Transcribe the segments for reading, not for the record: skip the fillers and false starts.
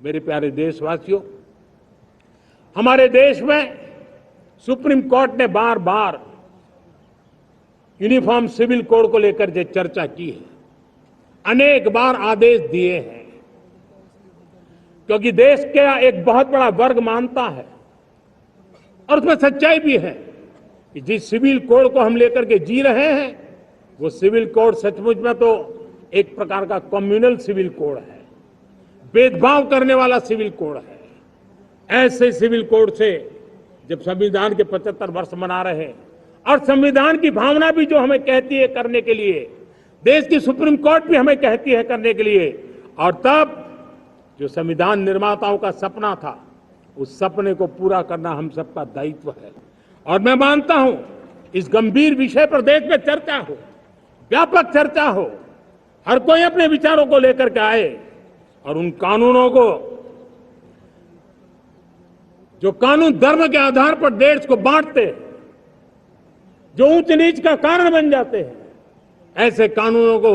मेरे प्यारे देशवासियों, हमारे देश में सुप्रीम कोर्ट ने बार बार यूनिफॉर्म सिविल कोड को लेकर जो चर्चा की है, अनेक बार आदेश दिए हैं, क्योंकि देश का एक बहुत बड़ा वर्ग मानता है और उसमें सच्चाई भी है कि जिस सिविल कोड को हम लेकर के जी रहे हैं वो सिविल कोड सचमुच में तो एक प्रकार का कम्युनल सिविल कोड है, भेदभाव करने वाला सिविल कोड है। ऐसे सिविल कोड से जब संविधान के 75 वर्ष मना रहे हैं और संविधान की भावना भी जो हमें कहती है करने के लिए, देश की सुप्रीम कोर्ट भी हमें कहती है करने के लिए, और तब जो संविधान निर्माताओं का सपना था उस सपने को पूरा करना हम सबका दायित्व है। और मैं मानता हूं इस गंभीर विषय पर देश में चर्चा हो, व्यापक चर्चा हो, हर कोई अपने विचारों को लेकर के आए और उन कानूनों को, जो कानून धर्म के आधार पर देश को बांटते हैं, जो ऊंच नीच का कारण बन जाते हैं, ऐसे कानूनों को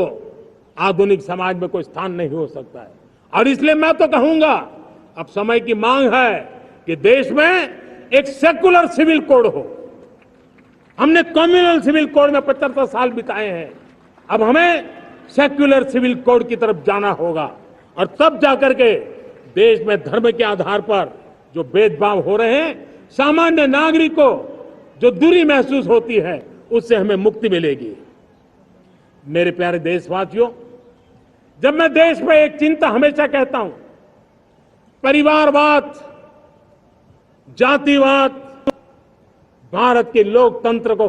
आधुनिक समाज में कोई स्थान नहीं हो सकता है। और इसलिए मैं तो कहूंगा अब समय की मांग है कि देश में एक सेकुलर सिविल कोड हो। हमने कम्युनल सिविल कोड में 75 साल बिताए हैं, अब हमें सेक्युलर सिविल कोड की तरफ जाना होगा और तब जाकर के देश में धर्म के आधार पर जो भेदभाव हो रहे हैं, सामान्य नागरिक को जो दूरी महसूस होती है, उससे हमें मुक्ति मिलेगी। मेरे प्यारे देशवासियों, जब मैं देश में एक चिंता हमेशा कहता हूं, परिवारवाद, जातिवाद भारत के लोकतंत्र को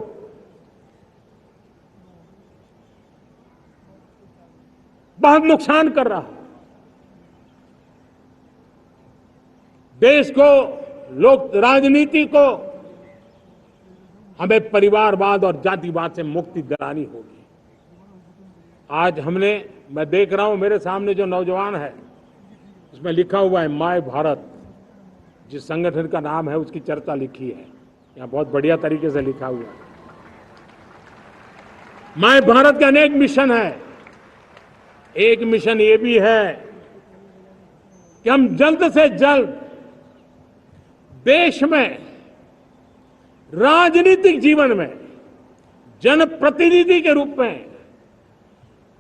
बहुत नुकसान कर रहा है। देश को, लोक राजनीति को हमें परिवारवाद और जातिवाद से मुक्ति दिलानी होगी। आज मैं देख रहा हूं मेरे सामने जो नौजवान है उसमें लिखा हुआ है माय भारत, जिस संगठन का नाम है उसकी चर्चा लिखी है, यहां बहुत बढ़िया तरीके से लिखा हुआ है। माय भारत के अनेक मिशन है। एक मिशन ये भी है कि हम जल्द से जल्द देश में राजनीतिक जीवन में जनप्रतिनिधि के रूप में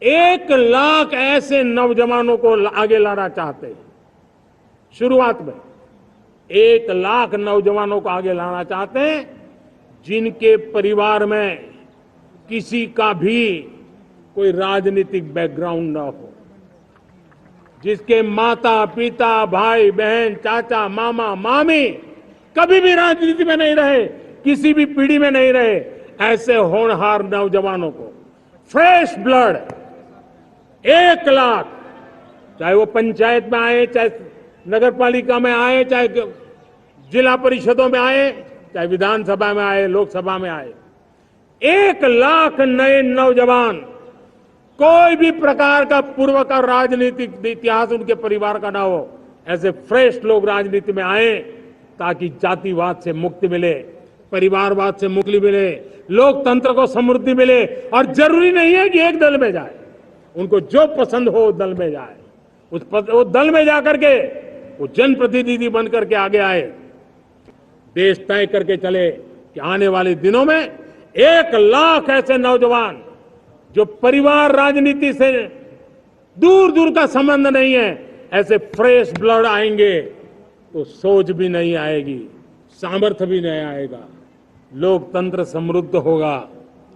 1 लाख ऐसे नौजवानों को आगे लाना चाहते हैं। शुरुआत में 1 लाख नौजवानों को आगे लाना चाहते हैं जिनके परिवार में किसी का भी कोई राजनीतिक बैकग्राउंड न हो, जिसके माता पिता भाई बहन चाचा मामा मामी कभी भी राजनीति में नहीं रहे, किसी भी पीढ़ी में नहीं रहे, ऐसे होनहार नौजवानों को फ्रेश ब्लड 1 लाख, चाहे वो पंचायत में आए, चाहे नगर पालिका में आए, चाहे जिला परिषदों में आए, चाहे विधानसभा में आए, लोकसभा में आए, 1 लाख नए नौजवान, कोई भी प्रकार का पूर्व का राजनीतिक इतिहास उनके परिवार का ना हो, ऐसे फ्रेश लोग राजनीति में आए ताकि जातिवाद से मुक्ति मिले, परिवारवाद से मुक्ति मिले, लोकतंत्र को समृद्धि मिले। और जरूरी नहीं है कि एक दल में जाए, उनको जो पसंद हो उस दल में जाए, उस दल में जाकर के वो जनप्रतिनिधि बन करके आगे आए। देश तय करके चले कि आने वाले दिनों में 1 लाख ऐसे नौजवान जो परिवार राजनीति से दूर दूर का संबंध नहीं है, ऐसे फ्रेश ब्लड आएंगे तो सोच भी नहीं आएगी, सामर्थ्य भी नहीं आएगा, लोकतंत्र समृद्ध होगा।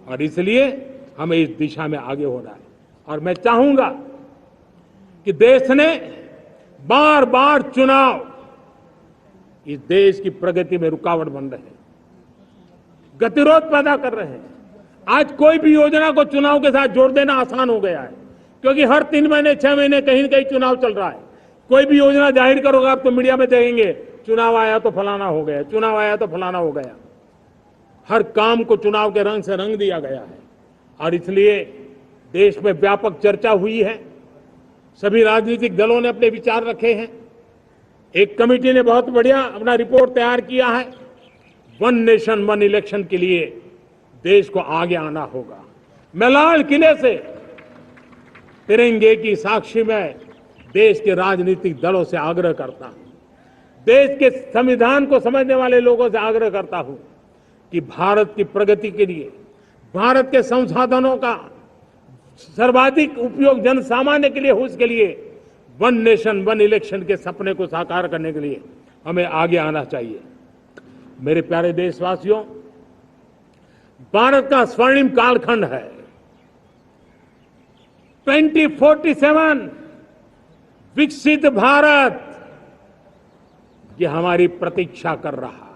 और इसलिए हमें इस दिशा में आगे होना है। और मैं चाहूंगा कि देश ने बार बार चुनाव इस देश की प्रगति में रुकावट बन रहे हैं, गतिरोध पैदा कर रहे हैं। आज कोई भी योजना को चुनाव के साथ जोड़ देना आसान हो गया है, क्योंकि हर 3 महीने 6 महीने कहीं न कहीं चुनाव चल रहा है। कोई भी योजना जाहिर करोगे आप तो मीडिया में देखेंगे, चुनाव आया तो फलाना हो गया, चुनाव आया तो फलाना हो गया। हर काम को चुनाव के रंग से रंग दिया गया है। और इसलिए देश में व्यापक चर्चा हुई है, सभी राजनीतिक दलों ने अपने विचार रखे हैं। एक कमेटी ने बहुत बढ़िया अपना रिपोर्ट तैयार किया है। 1 नेशन 1 इलेक्शन के लिए देश को आगे आना होगा। मैं लाल किले से तिरंगे की साक्षी में देश के राजनीतिक दलों से आग्रह करता हूं, देश के संविधान को समझने वाले लोगों से आग्रह करता हूं कि भारत की प्रगति के लिए, भारत के संसाधनों का सर्वाधिक उपयोग जन सामान्य के लिए हो, उसके लिए वन नेशन वन इलेक्शन के सपने को साकार करने के लिए हमें आगे आना चाहिए। मेरे प्यारे देशवासियों, भारत का स्वर्णिम कालखंड है। 2047 विकसित भारत, ये हमारी प्रतीक्षा कर रहा है।